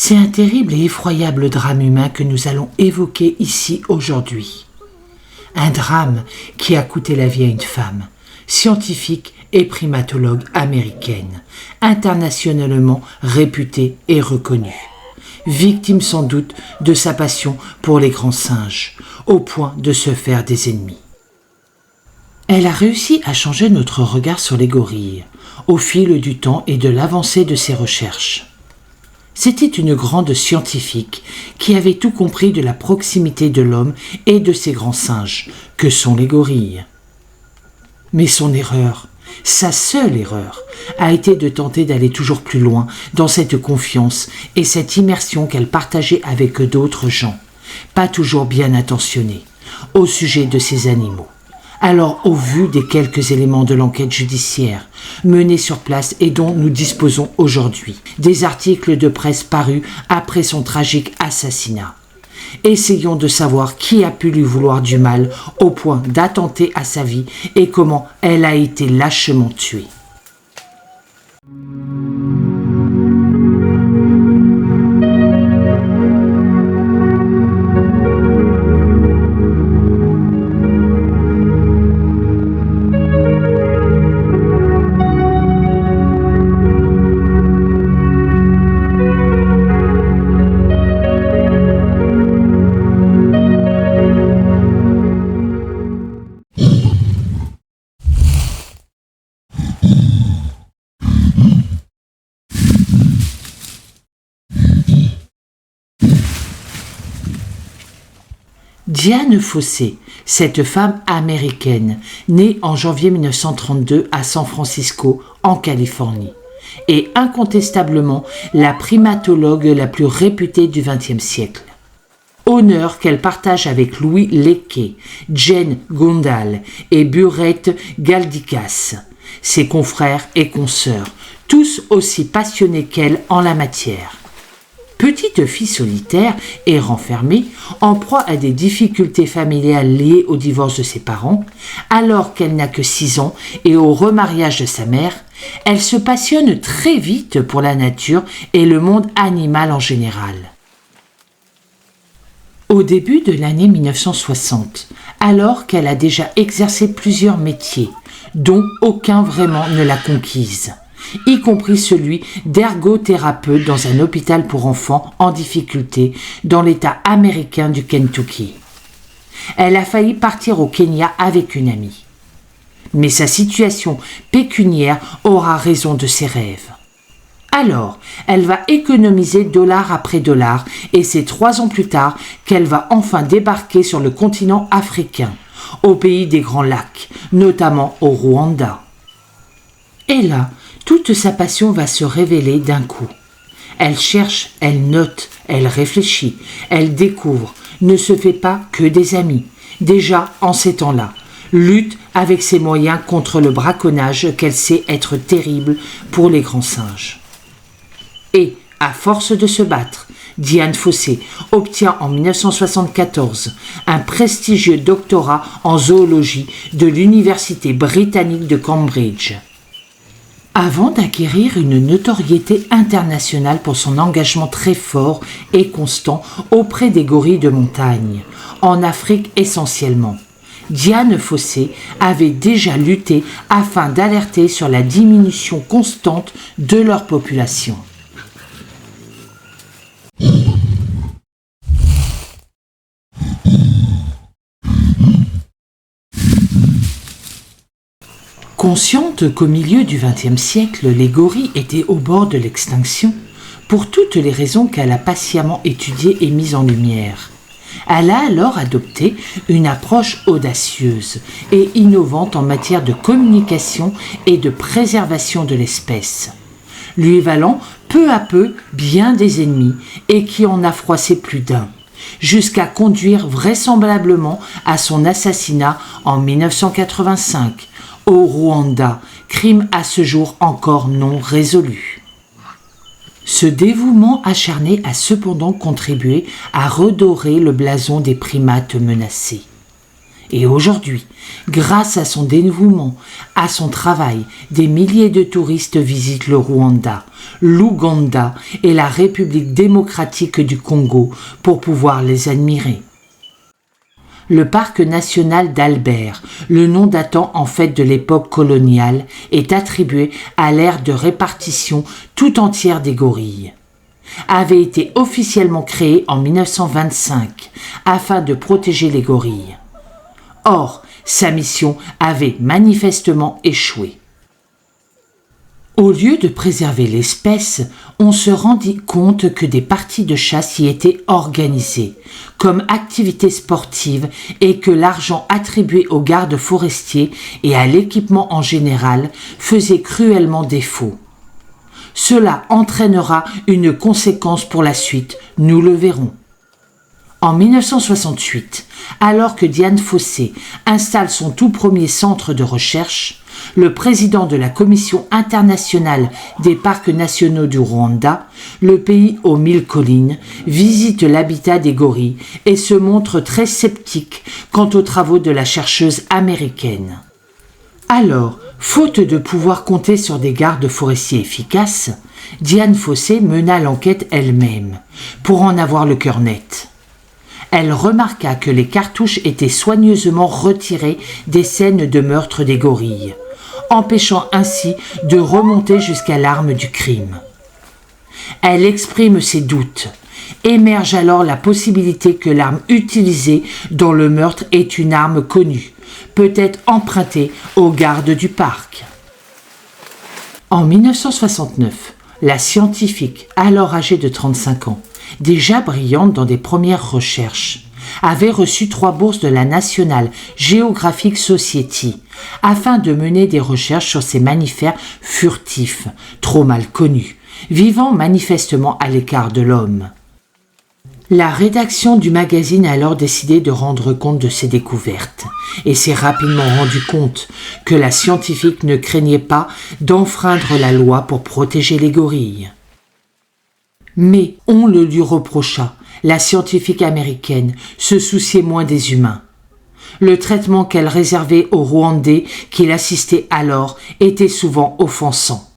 C'est un terrible et effroyable drame humain que nous allons évoquer ici aujourd'hui. Un drame qui a coûté la vie à une femme, scientifique et primatologue américaine, internationalement réputée et reconnue. Victime sans doute de sa passion pour les grands singes, au point de se faire des ennemis. Elle a réussi à changer notre regard sur les gorilles, au fil du temps et de l'avancée de ses recherches. C'était une grande scientifique qui avait tout compris de la proximité de l'homme et de ces grands singes, que sont les gorilles. Mais son erreur, sa seule erreur, a été de tenter d'aller toujours plus loin dans cette confiance et cette immersion qu'elle partageait avec d'autres gens, pas toujours bien intentionnés, au sujet de ces animaux. Alors, au vu des quelques éléments de l'enquête judiciaire menée sur place et dont nous disposons aujourd'hui, des articles de presse parus après son tragique assassinat, essayons de savoir qui a pu lui vouloir du mal au point d'attenter à sa vie et comment elle a été lâchement tuée. Diane Fossey, cette femme américaine, née en janvier 1932 à San Francisco, en Californie, est incontestablement la primatologue la plus réputée du XXe siècle. Honneur qu'elle partage avec Louis Leakey, Jane Goodall et Burette Galdikas, ses confrères et consoeurs, tous aussi passionnés qu'elle en la matière. Petite fille solitaire et renfermée, en proie à des difficultés familiales liées au divorce de ses parents, alors qu'elle n'a que 6 ans et au remariage de sa mère, elle se passionne très vite pour la nature et le monde animal en général. Au début de l'année 1960, alors qu'elle a déjà exercé plusieurs métiers, dont aucun vraiment ne l'a conquise, y compris celui d'ergothérapeute dans un hôpital pour enfants en difficulté dans l'État américain du Kentucky. Elle a failli partir au Kenya avec une amie. Mais sa situation pécuniaire aura raison de ses rêves. Alors, elle va économiser dollar après dollar et c'est 3 ans plus tard qu'elle va enfin débarquer sur le continent africain, au pays des Grands Lacs, notamment au Rwanda. Et là, toute sa passion va se révéler d'un coup. Elle cherche, elle note, elle réfléchit, elle découvre, ne se fait pas que des amis. Déjà, en ces temps-là, lutte avec ses moyens contre le braconnage qu'elle sait être terrible pour les grands singes. Et, à force de se battre, Diane Fossey obtient en 1974 un prestigieux doctorat en zoologie de l'Université britannique de Cambridge. Avant d'acquérir une notoriété internationale pour son engagement très fort et constant auprès des gorilles de montagne, en Afrique essentiellement, Diane Fossey avait déjà lutté afin d'alerter sur la diminution constante de leur population. Consciente qu'au milieu du XXe siècle, les gorilles étaient au bord de l'extinction, pour toutes les raisons qu'elle a patiemment étudiées et mises en lumière, elle a alors adopté une approche audacieuse et innovante en matière de communication et de préservation de l'espèce, lui valant peu à peu bien des ennemis et qui en a froissé plus d'un, jusqu'à conduire vraisemblablement à son assassinat en 1985 au Rwanda, crime à ce jour encore non résolu. Ce dévouement acharné a cependant contribué à redorer le blason des primates menacés. Et aujourd'hui, grâce à son dévouement, à son travail, des milliers de touristes visitent le Rwanda, l'Ouganda et la République démocratique du Congo pour pouvoir les admirer. Le parc national d'Albert, le nom datant en fait de l'époque coloniale, est attribué à l'ère de répartition tout entière des gorilles. Avait été officiellement créé en 1925 afin de protéger les gorilles. Or, sa mission avait manifestement échoué. Au lieu de préserver l'espèce, on se rendit compte que des parties de chasse y étaient organisées comme activité sportive et que l'argent attribué aux gardes forestiers et à l'équipement en général faisait cruellement défaut. Cela entraînera une conséquence pour la suite, nous le verrons. En 1968, alors que Dian Fossey installe son tout premier centre de recherche, le président de la Commission internationale des parcs nationaux du Rwanda, le pays aux 1000 collines, visite l'habitat des gorilles et se montre très sceptique quant aux travaux de la chercheuse américaine. Alors, faute de pouvoir compter sur des gardes forestiers efficaces, Dian Fossey mena l'enquête elle-même, pour en avoir le cœur net. Elle remarqua que les cartouches étaient soigneusement retirées des scènes de meurtre des gorilles, empêchant ainsi de remonter jusqu'à l'arme du crime. Elle exprime ses doutes. Émerge alors la possibilité que l'arme utilisée dans le meurtre est une arme connue, peut-être empruntée aux gardes du parc. En 1969, la scientifique, alors âgée de 35 ans, déjà brillante dans des premières recherches, avait reçu 3 bourses de la National Geographic Society afin de mener des recherches sur ces mammifères furtifs, trop mal connus, vivant manifestement à l'écart de l'homme. La rédaction du magazine a alors décidé de rendre compte de ces découvertes et s'est rapidement rendu compte que la scientifique ne craignait pas d'enfreindre la loi pour protéger les gorilles. Mais on le lui reprocha, la scientifique américaine se souciait moins des humains. Le traitement qu'elle réservait aux Rwandais qui l'assistaient alors était souvent offensant.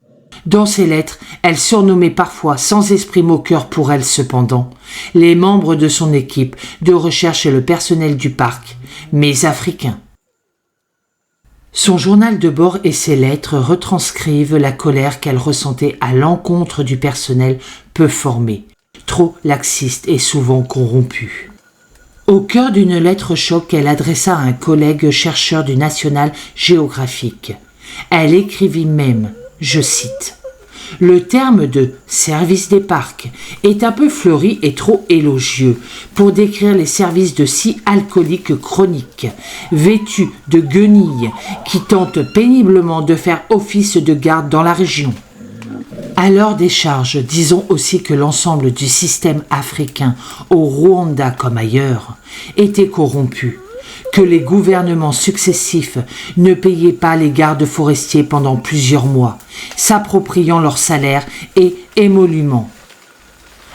Dans ses lettres, elle surnommait parfois, sans esprit moqueur pour elle cependant, les membres de son équipe de recherche et le personnel du parc, mais africains. Son journal de bord et ses lettres retranscrivent la colère qu'elle ressentait à l'encontre du personnel peu formé, trop laxiste et souvent corrompu. Au cœur d'une lettre choc qu'elle adressa à un collègue chercheur du National Geographic, elle écrivit même, je cite, « Le terme de « service des parcs » est un peu fleuri et trop élogieux pour décrire les services de 6 alcooliques chroniques, vêtus de guenilles, qui tentent péniblement de faire office de garde dans la région. » À leur décharge, disons aussi que l'ensemble du système africain, au Rwanda comme ailleurs, était corrompu, que les gouvernements successifs ne payaient pas les gardes forestiers pendant plusieurs mois, s'appropriant leurs salaires et émoluments.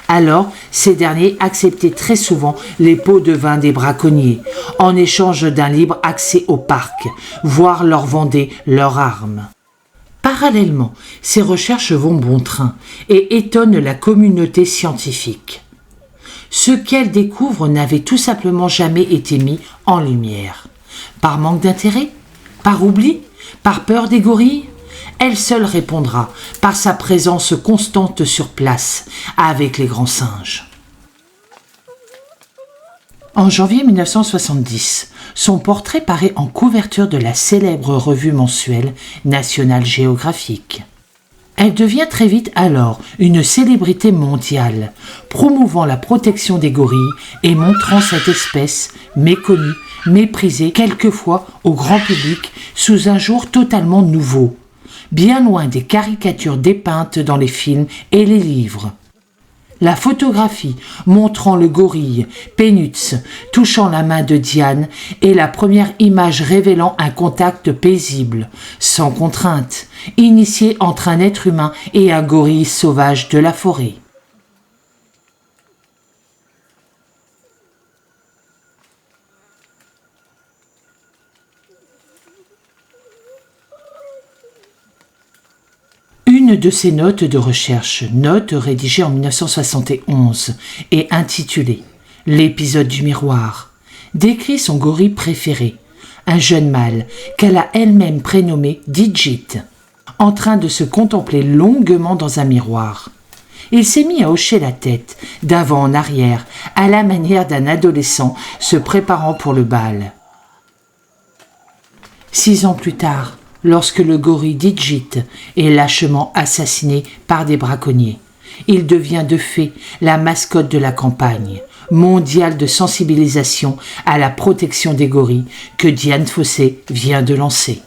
Alors, ces derniers acceptaient très souvent les pots de vin des braconniers, en échange d'un libre accès au parc, voire leur vendaient leurs armes. Parallèlement, ces recherches vont bon train et étonnent la communauté scientifique. Ce qu'elle découvre n'avait tout simplement jamais été mis en lumière. Par manque d'intérêt? Par oubli? Par peur des gorilles? Elle seule répondra par sa présence constante sur place avec les grands singes. En janvier 1970, son portrait paraît en couverture de la célèbre revue mensuelle National Geographic. Elle devient très vite alors une célébrité mondiale, promouvant la protection des gorilles et montrant cette espèce méconnue, méprisée quelquefois au grand public sous un jour totalement nouveau, bien loin des caricatures dépeintes dans les films et les livres. La photographie montrant le gorille Pénutz touchant la main de Diane est la première image révélant un contact paisible, sans contrainte, initié entre un être humain et un gorille sauvage de la forêt. Une de ses notes de recherche, note rédigée en 1971 et intitulée « L'épisode du miroir », décrit son gorille préféré, un jeune mâle qu'elle a elle-même prénommé Digit, en train de se contempler longuement dans un miroir. Il s'est mis à hocher la tête, d'avant en arrière, à la manière d'un adolescent se préparant pour le bal. 6 ans plus tard, lorsque le gorille Digit est lâchement assassiné par des braconniers, il devient de fait la mascotte de la campagne mondiale de sensibilisation à la protection des gorilles que Dian Fossey vient de lancer.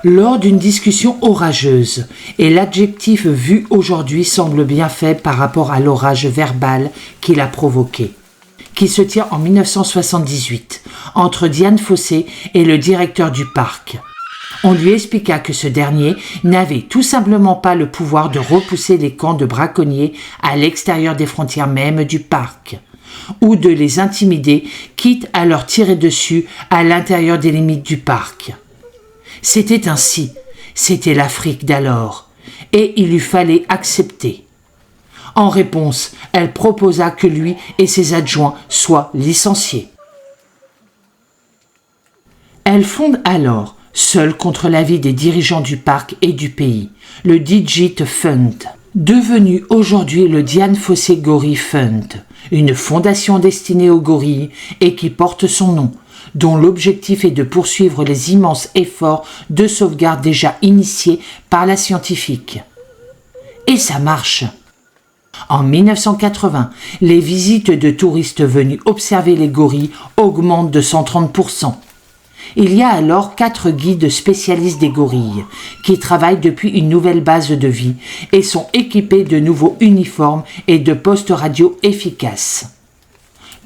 Lors d'une discussion orageuse, et l'adjectif vu aujourd'hui semble bien fait par rapport à l'orage verbal qu'il a provoqué, qui se tient en 1978 entre Dian Fossey et le directeur du parc. On lui expliqua que ce dernier n'avait tout simplement pas le pouvoir de repousser les camps de braconniers à l'extérieur des frontières même du parc, ou de les intimider, quitte à leur tirer dessus à l'intérieur des limites du parc. C'était ainsi, c'était l'Afrique d'alors, et il lui fallait accepter. En réponse, elle proposa que lui et ses adjoints soient licenciés. Elle fonde alors, seule contre l'avis des dirigeants du parc et du pays, le Digit Fund, devenu aujourd'hui le Dian Fossey Gorille Fund, une fondation destinée aux gorilles et qui porte son nom, dont l'objectif est de poursuivre les immenses efforts de sauvegarde déjà initiés par la scientifique. Et ça marche. En 1980, les visites de touristes venus observer les gorilles augmentent de 130%. Il y a alors 4 guides spécialistes des gorilles qui travaillent depuis une nouvelle base de vie et sont équipés de nouveaux uniformes et de postes radio efficaces.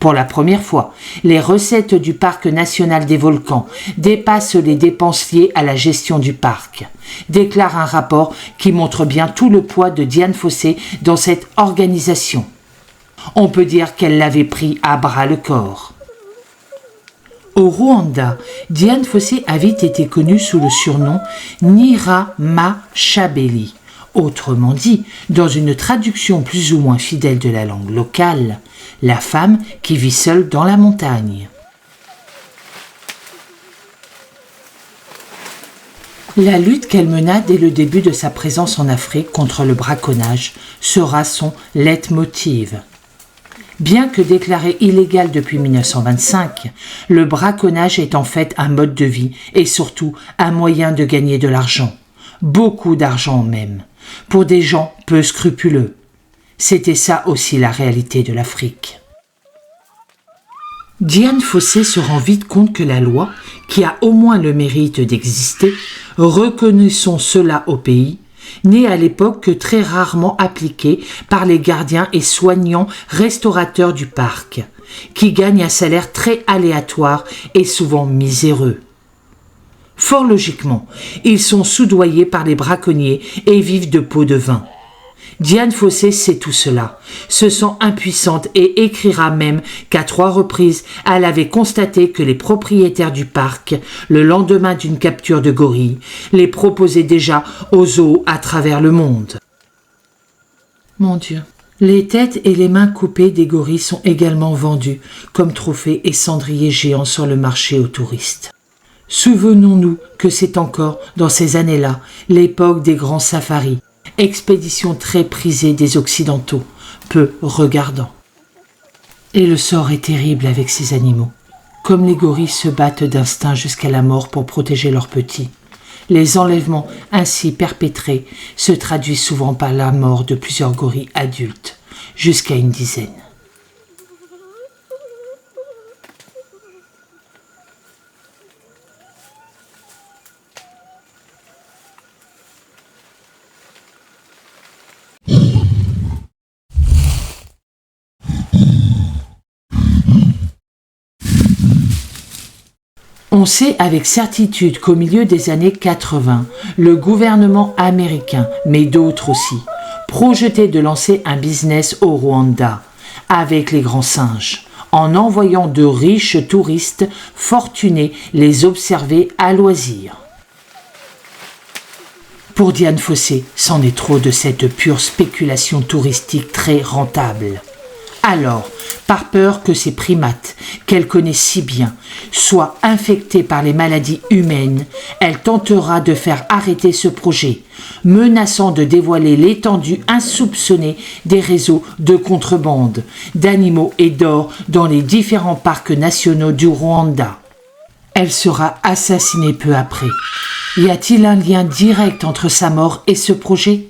Pour la première fois, les recettes du Parc national des volcans dépassent les dépenses liées à la gestion du parc, déclare un rapport qui montre bien tout le poids de Dian Fossey dans cette organisation. On peut dire qu'elle l'avait pris à bras le corps. Au Rwanda, Dian Fossey a vite été connue sous le surnom Nyiramashabeli. Autrement dit, dans une traduction plus ou moins fidèle de la langue locale, la femme qui vit seule dans la montagne. La lutte qu'elle mena dès le début de sa présence en Afrique contre le braconnage sera son leitmotiv. Bien que déclaré illégal depuis 1925, le braconnage est en fait un mode de vie et surtout un moyen de gagner de l'argent. Beaucoup d'argent même, pour des gens peu scrupuleux. C'était ça aussi la réalité de l'Afrique. Dian Fossey se rend vite compte que la loi, qui a au moins le mérite d'exister, reconnaissons cela au pays, n'est à l'époque que très rarement appliquée par les gardiens et soignants restaurateurs du parc, qui gagnent un salaire très aléatoire et souvent miséreux. Fort logiquement, ils sont soudoyés par les braconniers et vivent de pots de vin. Dian Fossey sait tout cela, se sent impuissante et écrira même qu'à 3 reprises, elle avait constaté que les propriétaires du parc, le lendemain d'une capture de gorilles, les proposaient déjà aux zoos à travers le monde. Mon Dieu. Les têtes et les mains coupées des gorilles sont également vendues comme trophées et cendriers géants sur le marché aux touristes. Souvenons-nous que c'est encore, dans ces années-là, l'époque des grands safaris, expédition très prisée des Occidentaux, peu regardants. Et le sort est terrible avec ces animaux. Comme les gorilles se battent d'instinct jusqu'à la mort pour protéger leurs petits, les enlèvements ainsi perpétrés se traduisent souvent par la mort de plusieurs gorilles adultes, jusqu'à une dizaine. On sait avec certitude qu'au milieu des années 80, le gouvernement américain, mais d'autres aussi, projetait de lancer un business au Rwanda avec les grands singes, en envoyant de riches touristes fortunés les observer à loisir. Pour Dian Fossey, c'en est trop de cette pure spéculation touristique très rentable. Alors, par peur que ces primates, qu'elle connaît si bien, soient infectés par les maladies humaines, elle tentera de faire arrêter ce projet, menaçant de dévoiler l'étendue insoupçonnée des réseaux de contrebande d'animaux et d'or dans les différents parcs nationaux du Rwanda. Elle sera assassinée peu après. Y a-t-il un lien direct entre sa mort et ce projet ?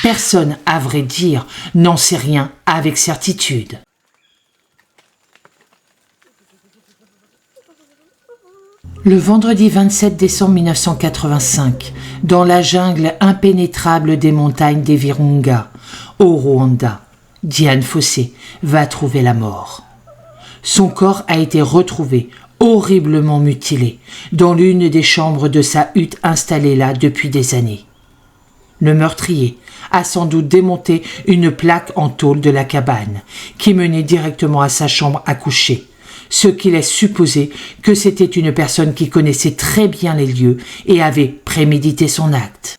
Personne, à vrai dire, n'en sait rien avec certitude. Le vendredi 27 décembre 1985, dans la jungle impénétrable des montagnes des Virunga, au Rwanda, Dian Fossey va trouver la mort. Son corps a été retrouvé, horriblement mutilé, dans l'une des chambres de sa hutte installée là depuis des années. Le meurtrier a sans doute démonté une plaque en tôle de la cabane qui menait directement à sa chambre à coucher, ce qui laisse supposer que c'était une personne qui connaissait très bien les lieux et avait prémédité son acte.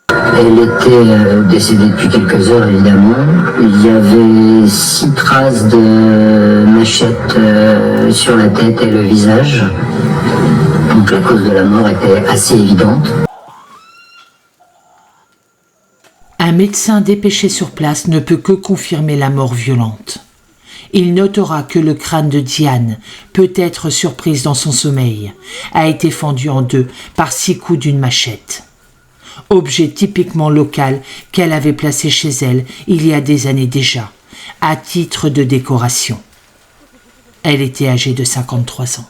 Elle était décédée depuis quelques heures, évidemment. Il y avait 6 traces de machette sur la tête et le visage. Donc la cause de la mort était assez évidente. Un médecin dépêché sur place ne peut que confirmer la mort violente. Il notera que le crâne de Dian, peut-être surprise dans son sommeil, a été fendu en 2 par 6 coups d'une machette. Objet typiquement local qu'elle avait placé chez elle il y a des années déjà, à titre de décoration. Elle était âgée de 53 ans.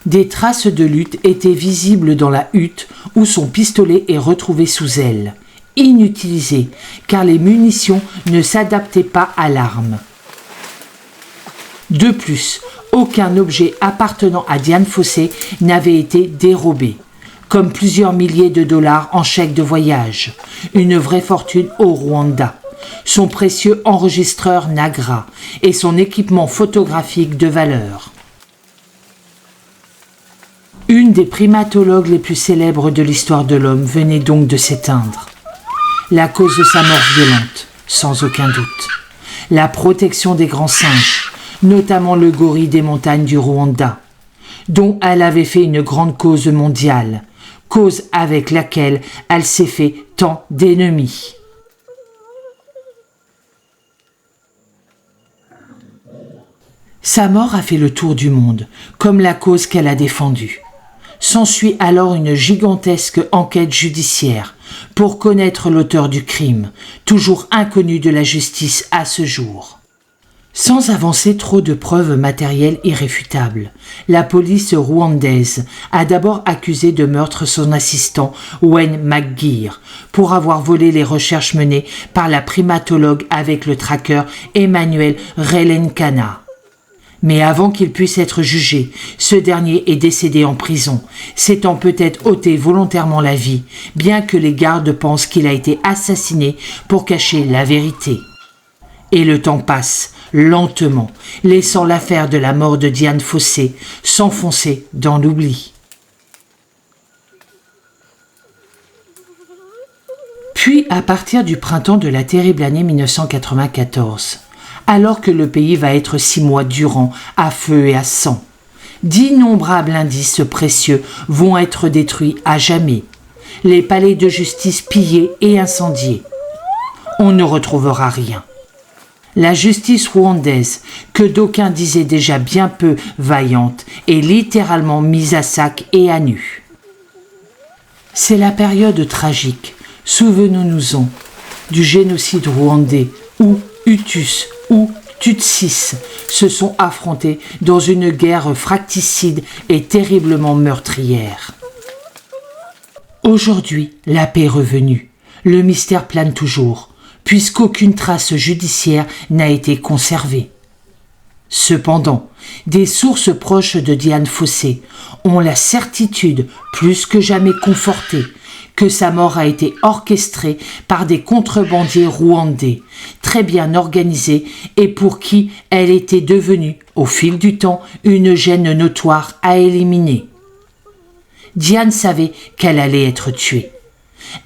Des traces de lutte étaient visibles dans la hutte où son pistolet est retrouvé sous elle, inutilisé car les munitions ne s'adaptaient pas à l'arme. De plus, aucun objet appartenant à Dian Fossey n'avait été dérobé, comme plusieurs milliers de dollars en chèques de voyage, une vraie fortune au Rwanda, son précieux enregistreur Nagra et son équipement photographique de valeur. Une des primatologues les plus célèbres de l'histoire de l'homme venait donc de s'éteindre. La cause de sa mort violente, sans aucun doute. La protection des grands singes, notamment le gorille des montagnes du Rwanda, dont elle avait fait une grande cause mondiale, cause avec laquelle elle s'est fait tant d'ennemis. Sa mort a fait le tour du monde, comme la cause qu'elle a défendue. S'ensuit alors une gigantesque enquête judiciaire pour connaître l'auteur du crime, toujours inconnu de la justice à ce jour. Sans avancer trop de preuves matérielles irréfutables, la police rwandaise a d'abord accusé de meurtre son assistant Wayne McGeer pour avoir volé les recherches menées par la primatologue avec le tracker Emmanuel Relenkana. Mais avant qu'il puisse être jugé, ce dernier est décédé en prison, s'étant peut-être ôté volontairement la vie, bien que les gardes pensent qu'il a été assassiné pour cacher la vérité. Et le temps passe, lentement, laissant l'affaire de la mort de Dian Fossey s'enfoncer dans l'oubli. Puis, à partir du printemps de la terrible année 1994, alors que le pays va être 6 mois durant à feu et à sang, d'innombrables indices précieux vont être détruits à jamais, les palais de justice pillés et incendiés. On ne retrouvera rien. La justice rwandaise, que d'aucuns disaient déjà bien peu vaillante, est littéralement mise à sac et à nu. C'est la période tragique, souvenons-nous-en, du génocide rwandais où Hutus ou Tutsis se sont affrontés dans une guerre fracticide et terriblement meurtrière. Aujourd'hui, la paix est revenue. Le mystère plane toujours, puisqu'aucune trace judiciaire n'a été conservée. Cependant, des sources proches de Dian Fossey ont la certitude, plus que jamais confortée, que sa mort a été orchestrée par des contrebandiers rwandais, très bien organisés et pour qui elle était devenue, au fil du temps, une gêne notoire à éliminer. Dian savait qu'elle allait être tuée.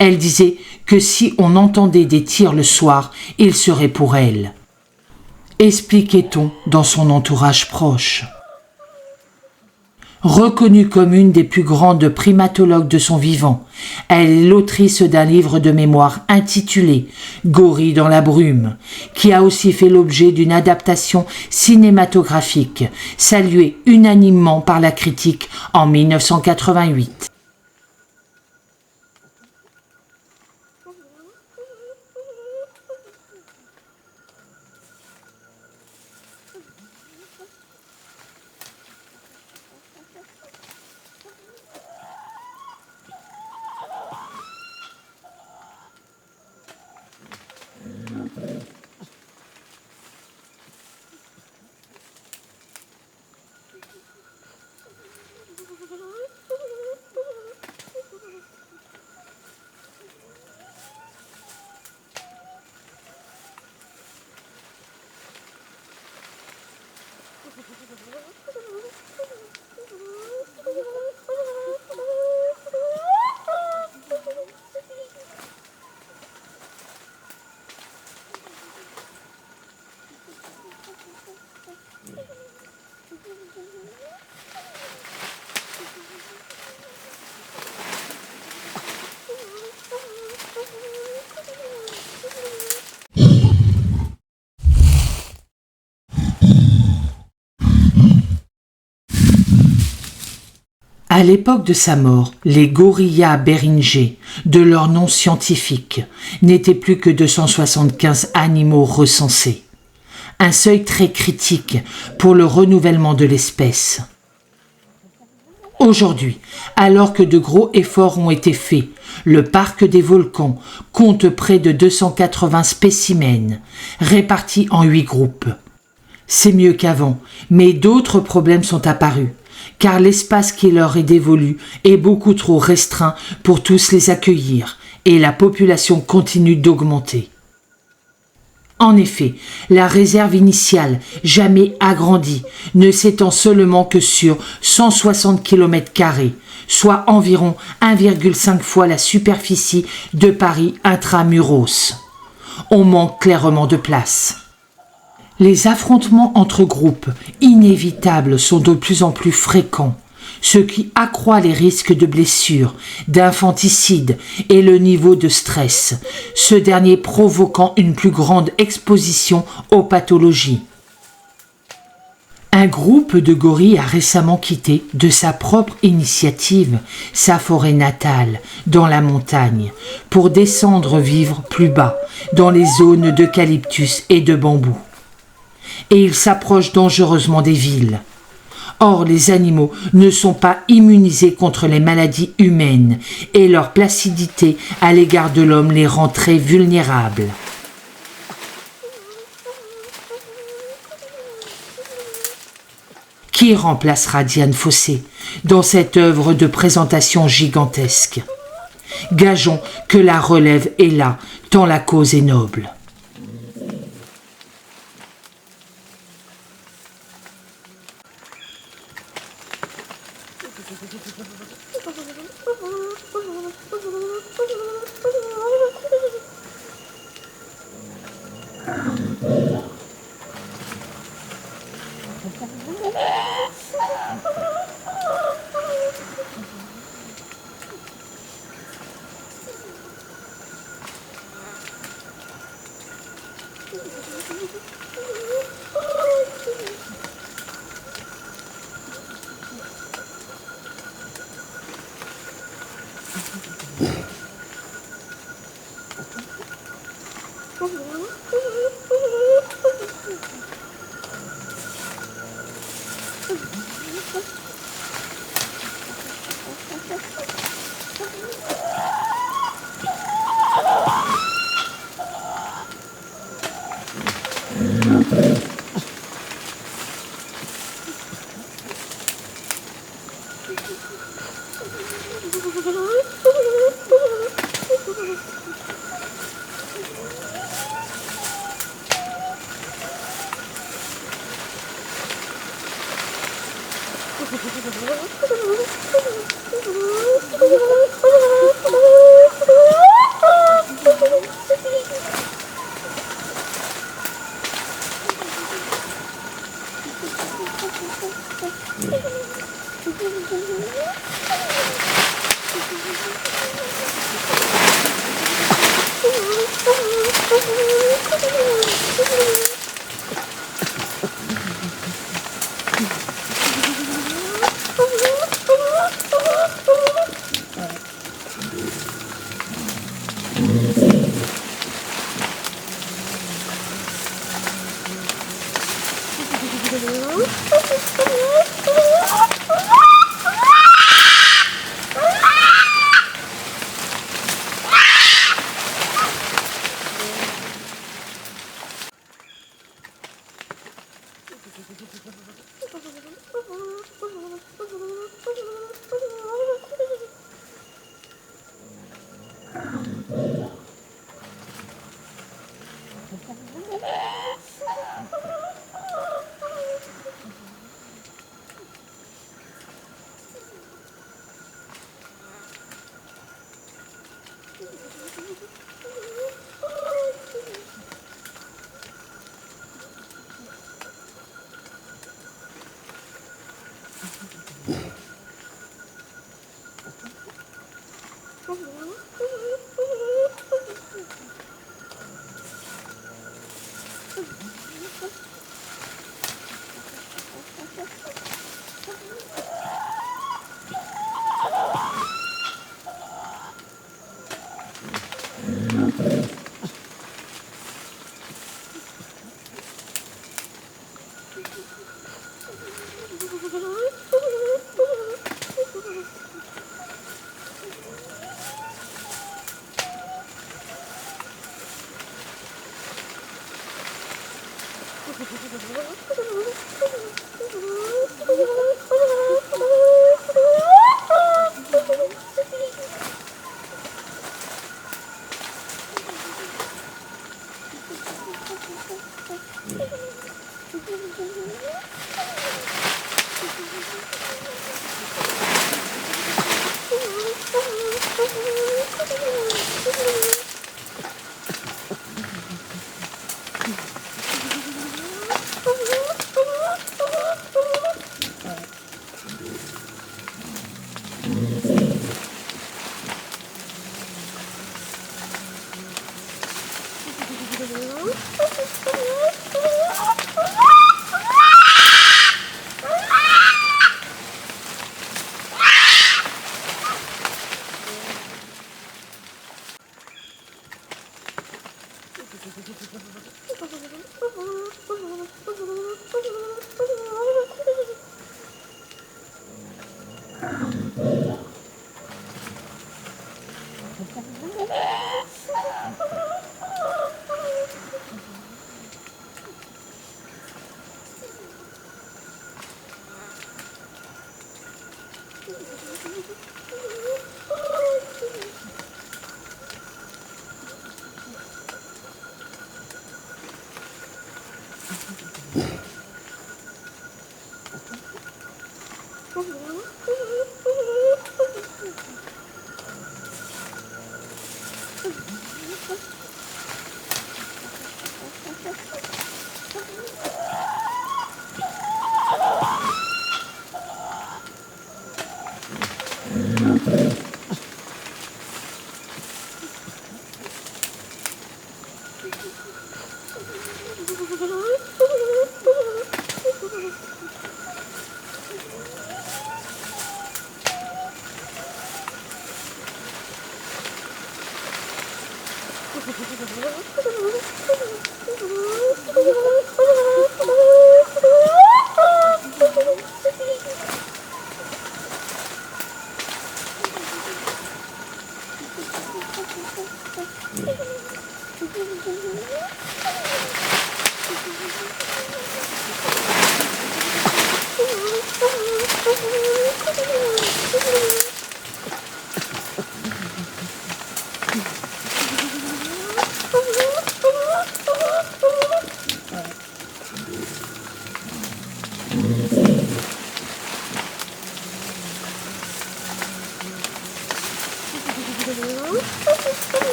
Elle disait que si on entendait des tirs le soir, il serait pour elle. Expliquait-on dans son entourage proche. Reconnue comme une des plus grandes primatologues de son vivant, elle est l'autrice d'un livre de mémoire intitulé « Gorille dans la brume », qui a aussi fait l'objet d'une adaptation cinématographique, saluée unanimement par la critique en 1988. À l'époque de sa mort, les Gorilla Beringia, de leur nom scientifique, n'étaient plus que 275 animaux recensés. Un seuil très critique pour le renouvellement de l'espèce. Aujourd'hui, alors que de gros efforts ont été faits, le parc des volcans compte près de 280 spécimens, répartis en 8 groupes. C'est mieux qu'avant, mais d'autres problèmes sont apparus, car l'espace qui leur est dévolu est beaucoup trop restreint pour tous les accueillir, et la population continue d'augmenter. En effet, la réserve initiale, jamais agrandie, ne s'étend seulement que sur 160 km², soit environ 1,5 fois la superficie de Paris intramuros. On manque clairement de place. Les affrontements entre groupes inévitables sont de plus en plus fréquents, ce qui accroît les risques de blessures, d'infanticide et le niveau de stress, ce dernier provoquant une plus grande exposition aux pathologies. Un groupe de gorilles a récemment quitté, de sa propre initiative, sa forêt natale, dans la montagne, pour descendre vivre plus bas, dans les zones d'eucalyptus et de bambou. Et ils s'approchent dangereusement des villes. Or, les animaux ne sont pas immunisés contre les maladies humaines et leur placidité à l'égard de l'homme les rend très vulnérables. Qui remplacera Dian Fossé dans cette œuvre de présentation gigantesque? Gageons que la relève est là, tant la cause est noble.